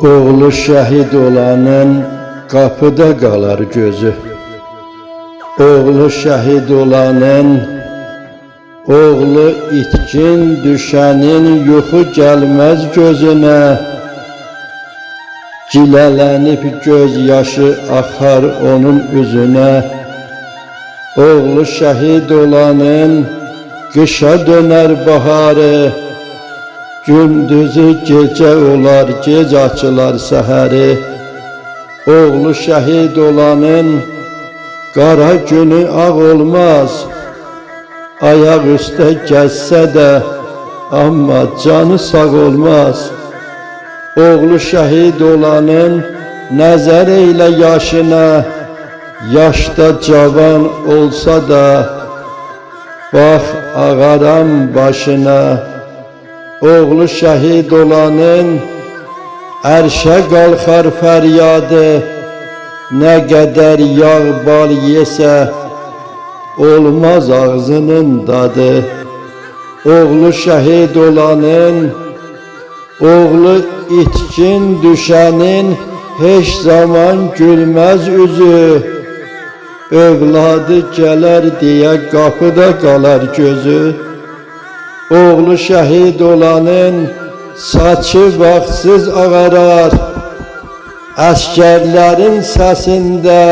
Oğlu şəhid olanın qapıda qalar gözü. Oğlu şəhid olanın, oğlu itkin düşənin yuxu gəlməz gözünə. Cilələnib göz yaşı axar onun üzünə. Oğlu şəhid olanın qışa dönər baharı. Gündüzü gecə olar, gec açılar səhəri. Oğlu şəhid olanın qara günü ağ olmaz. Ayaq üstə gəzsə də, amma canı sağ olmaz. Oğlu şəhid olanın nəzər eylə yaşına. Yaşda cavan olsa da, bax ağaram başına. Oğlu şəhid olanın ərşə qalxar fəryadı. Nə qədər yağ bal yesə, olmaz ağzının dadı. Oğlu şəhid olanın, oğlu itkin düşənin heç zaman gülməz üzü. Övladı gələr deyə qapıda qalar gözü. Oğlu şəhid olanın saçı vaxtsız ağarar. Əskərlərin səsində,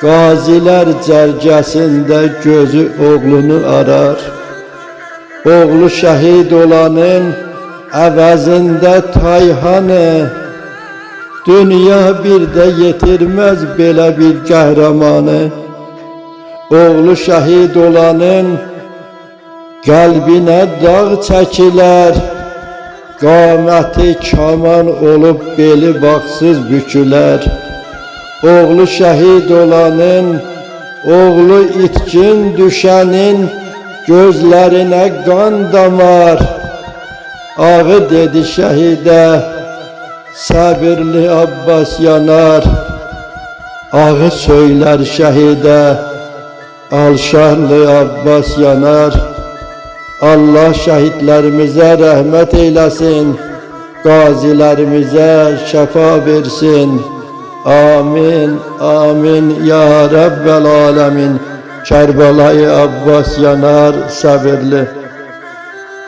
qazilər cərgəsində gözü oğlunu arar. Oğlu şəhid olanın əvəzində tayhanı. Dünya bir də yetirməz belə bir qəhrəmanı. Oğlu şəhid olanın qəlbinə dağ çəkilər. Qaməti kaman olub beli vaxtsız bükülər. Oğlu şəhid olanın, oğlu itkin düşənin gözlərinə qan damar. Ağı dedi şəhidə, səbirli Abbas yanar. Ağı söylər şəhidə, alşarlı Abbas yanar. Allah şəhidlərimizə rəhmət eyləsin, qazilərimizə şəfa versin. Amin, amin, ya Rəbbəl aləmin. Kərbəlayı Abbas yanar, səbirli.